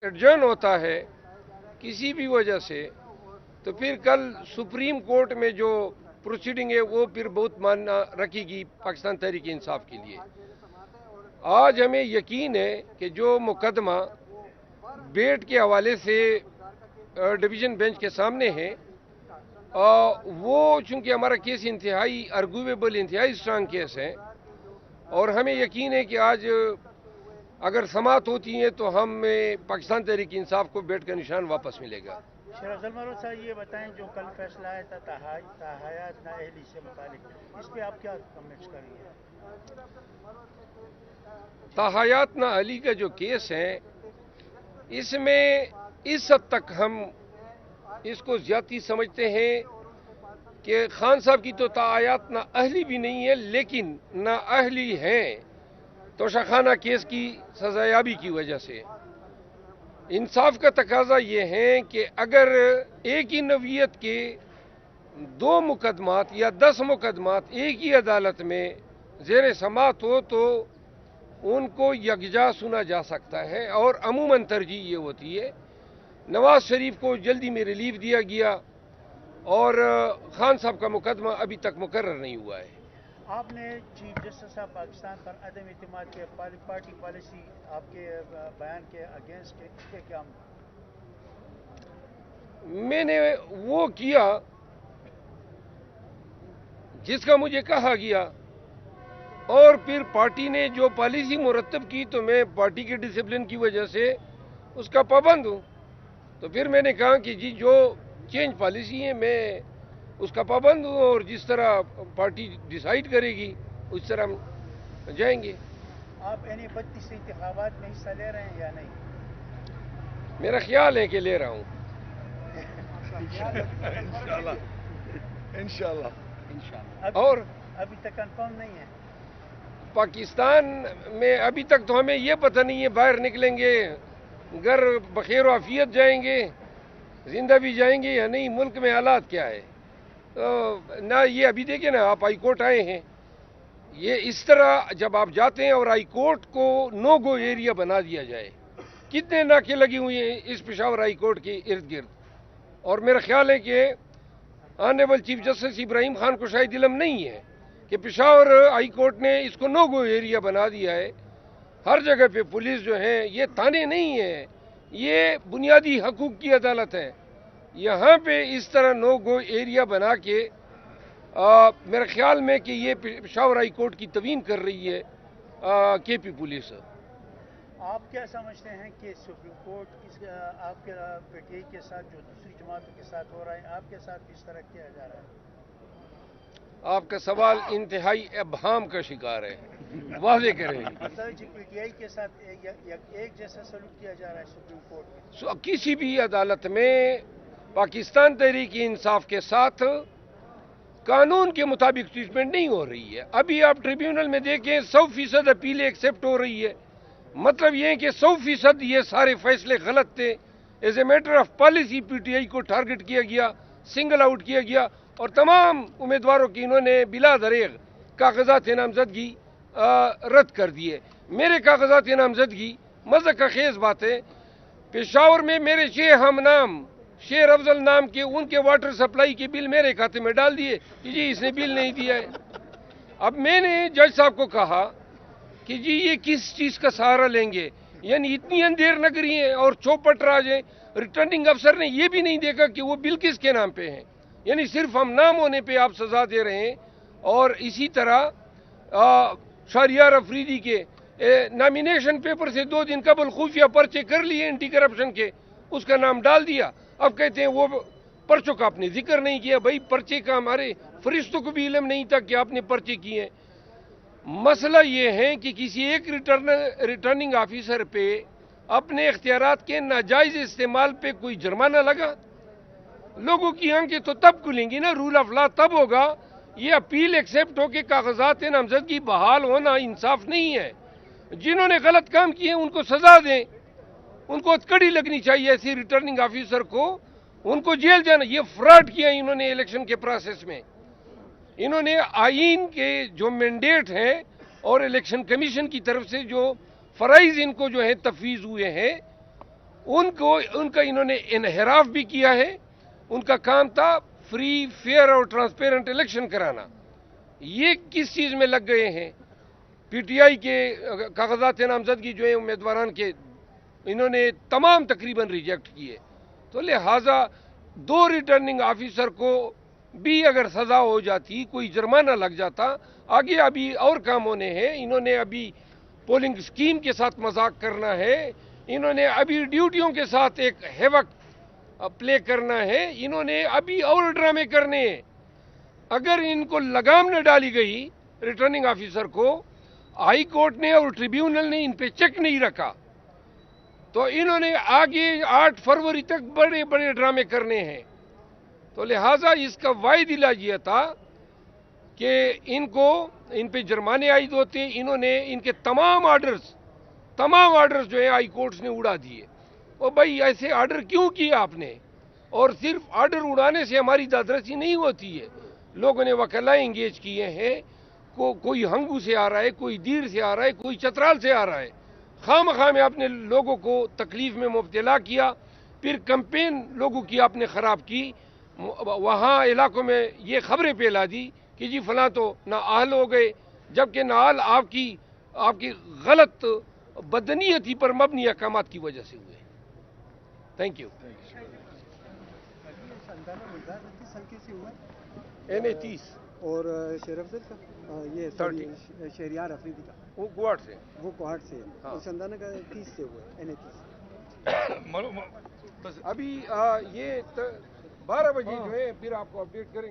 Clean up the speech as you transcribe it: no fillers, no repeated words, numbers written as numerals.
Adjourn होता है किसी भी वजह से, तो फिर कल सुप्रीम कोर्ट में जो प्रोसीडिंग है वो फिर बहुत मायना रखेगी पाकिस्तान तहरीक इंसाफ के लिए। आज हमें यकीन है कि जो मुकदमा बेट के हवाले से डिवीज़न बेंच के सामने है, वो चूँकि हमारा केस इंतहाई आर्गुएबल, इंतहाई स्ट्रांग केस है, और हमें यकीन है कि आज अगर समात होती है तो हमें पाकिस्तान तहरीक इंसाफ को बेट का निशान वापस मिलेगा। शेर अफजल महमूद साहब, ये बताएं, जो कल फैसला आया था ताहयात नाअहली से मुतालिक, इस पे आप क्या कमेंट्स करेंगे? ताहयात नाअहली का जो केस है, इसमें इस हद तक हम इसको ज्यादती समझते हैं कि खान साहब की तो ताहयात नाअहली भी नहीं है, लेकिन नाअहली हैं तोशाखाना केस की सजायाबी की वजह से। इंसाफ का तकाजा ये है कि अगर एक ही नवीयत के 2 मुकदमात या 10 मुकदमात एक ही अदालत में ज़ेर समात हो तो उनको यकजा सुना जा सकता है, और अमूमन तरजीह ये होती है। नवाज शरीफ को जल्दी में रिलीफ दिया गया और खान साहब का मुकदमा अभी तक मुकर्रर नहीं हुआ है। आपने चीफ जस्टिस साहब पाकिस्तान पर अदम इत्मीनान के पार्टी पॉलिसी आपके बयान के अगेंस्ट है, इस पे क्या? मैंने वो किया जिसका मुझे कहा गया, और फिर पार्टी ने जो पॉलिसी मुरतब की तो मैं पार्टी के डिसिप्लिन की वजह से उसका पाबंद हूँ। तो फिर मैंने कहा कि जी जो चेंज पॉलिसी है मैं उसका पाबंद हूँ, और जिस तरह पार्टी डिसाइड करेगी उस तरह हम जाएंगे। आप यानी 32 इंतखाबात में हिस्सा ले रहे हैं या नहीं? मेरा ख्याल है कि ले रहा हूँ। इंशाल्लाह। और अभी तक कंफर्म नहीं है पाकिस्तान में, अभी तक तो हमें ये पता नहीं है बाहर निकलेंगे, घर बखैर आफियत जाएंगे, जिंदा भी जाएंगे या नहीं, मुल्क में हालात क्या है। तो ना ये अभी देखिए ना, आप हाई कोर्ट आए हैं, ये इस तरह जब आप जाते हैं और हाई कोर्ट को नो गो एरिया बना दिया जाए, कितने नाके लगी हुई हैं इस पेशावर हाई कोर्ट के इर्द गिर्द। और मेरा ख्याल है कि honourable chief justice Ibrahim Khan को शायद इल्म नहीं है कि पेशावर हाई कोर्ट ने इसको नो गो एरिया बना दिया है। हर जगह पे पुलिस जो है, ये थाने नहीं है, ये बुनियादी हकूक की अदालत है। यहाँ पे इस तरह नो गो एरिया बना के मेरे ख्याल में कि ये पेशावर हाई कोर्ट की तवीन कर रही है केपी पुलिस। आप क्या समझते हैं कि सुप्रीम कोर्ट आपके पीटीआई के साथ जो दूसरी जमातों के साथ हो रहा है, आपके साथ किस तरह किया जा रहा है? आपका सवाल इंतहाई अबहाम का शिकार है, वाज़ेह करें। पीटीआई के साथ एक जैसा सलूक किया जा रहा है सुप्रीम कोर्ट में? किसी भी अदालत में पाकिस्तान तहरीक इंसाफ के साथ कानून के मुताबिक ट्रीटमेंट नहीं हो रही है। अभी आप ट्रिब्यूनल में देखें 100% अपीलें एक्सेप्ट हो रही है। मतलब ये है कि 100% ये सारे फैसले गलत थे। As a matter of policy PTI को टारगेट किया गया, सिंगल आउट किया गया, और तमाम उम्मीदवारों की इन्होंने बिला दरेग कागजात नामजदगी रद्द कर दिए। मेरे कागजात नामजदगी मज़े का खेज बात है, पेशावर में मेरे 6 हम नाम शेर अफजल नाम के, उनके वाटर सप्लाई के बिल मेरे खाते में डाल दिए कि जी इसने बिल नहीं दिया है। अब मैंने जज साहब को कहा कि जी ये किस चीज़ का सहारा लेंगे, यानी इतनी अंधेर नगरी है और चौपट राज है। रिटर्निंग अफसर ने ये भी नहीं देखा कि वो बिल किसके नाम पे है, यानी सिर्फ हम नाम होने पे आप सजा दे रहे हैं। और इसी तरह शहरियार अफरीदी के नॉमिनेशन पेपर से 2 दिन कबल खुफिया पर्चे कर लिए एंटी करप्शन के, उसका नाम डाल दिया। अब कहते हैं वो पर्चों का आपने जिक्र नहीं किया। भाई पर्चे का हमारे फरिश्तों को भी इल्म नहीं था कि आपने पर्चे किए। मसला ये है कि किसी एक रिटर्निंग ऑफिसर पे अपने इख्तियारात के नाजायज इस्तेमाल पे कोई जुर्माना लगा, लोगों की आंखें तो तब खुलेंगी ना, रूल ऑफ लॉ तब होगा। ये अपील एक्सेप्ट हो के कागजात नामजदगी बहाल होना इंसाफ नहीं है। जिन्होंने गलत काम किए उनको सजा दें, उनको कड़ी लगनी चाहिए ऐसी रिटर्निंग ऑफिसर को, उनको जेल जाना। ये फ्रॉड किया इन्होंने इलेक्शन के प्रोसेस में। इन्होंने आईन के जो मैंडेट हैं और इलेक्शन कमीशन की तरफ से जो फराइज इनको जो है तफवीज हुए हैं, ان کا انہوں نے انحراف بھی کیا ہے. ان کا کام تھا فری فیئر اور ٹرانسپیرنٹ الیکشن کرانا. یہ کس چیز میں لگ گئے ہیں؟ پی ٹی آئی کے کاغذات نامزدگی جو ہیں امیدواران کے انہوں نے تمام تقریباً ریجیکٹ کیے. تو لہٰذا 2 ریٹرننگ آفیسر کو بھی اگر سزا ہو جاتی, کوئی جرمانہ لگ جاتا, آگے ابھی اور کام ہونے ہیں. انہوں نے ابھی پولنگ سکیم کے ساتھ مذاق کرنا ہے, انہوں نے ابھی ڈیوٹیوں کے ساتھ ایک ہیوک پلے کرنا ہے, انہوں نے ابھی اور ڈرامے کرنے ہیں. اگر ان کو لگام نہ ڈالی گئی ریٹرننگ آفیسر کو, ہائی کورٹ نے اور ٹریبیونل نے ان پہ چیک نہیں رکھا, تو انہوں نے آگے 8 فروری تک بڑے بڑے ڈرامے کرنے ہیں. تو لہٰذا اس کا واحد علاج یہ تھا کہ ان پہ جرمانے عائد ہوتے. انہوں نے ان کے تمام آرڈرز جو ہیں ہائی کورٹس نے اڑا دیے. اور بھائی ایسے آرڈر کیوں کیا آپ نے؟ اور صرف آرڈر اڑانے سے ہماری دادرسی نہیں ہوتی ہے. لوگوں نے وکلاء انگیج کیے ہیں, کوئی ہنگو سے آ رہا ہے, کوئی دیر سے آ رہا ہے, کوئی چترال سے آ رہا ہے. خام خواہ میں آپ نے لوگوں کو تکلیف میں مبتلا کیا. پھر کمپین لوگوں کی آپ نے خراب کی. وہاں علاقوں میں یہ خبریں پھیلا دی کہ جی فلاں تو نااہل ہو گئے, جبکہ نااہل آپ کی غلط بدنیتی پر مبنی احکامات کی وجہ سے ہوئے. Thank you. NA 30 اور شیر افضل کا یہ 30 شہریار افریدی کا وہ گواڑ سے, وہ کوہاٹ سے ہے. ہاں. اور سندانہ کا 30 سے ہوا ہے, NA 30. ابھی یہ 12 بجے جو ہے پھر آپ کو اپڈیٹ کریں گے.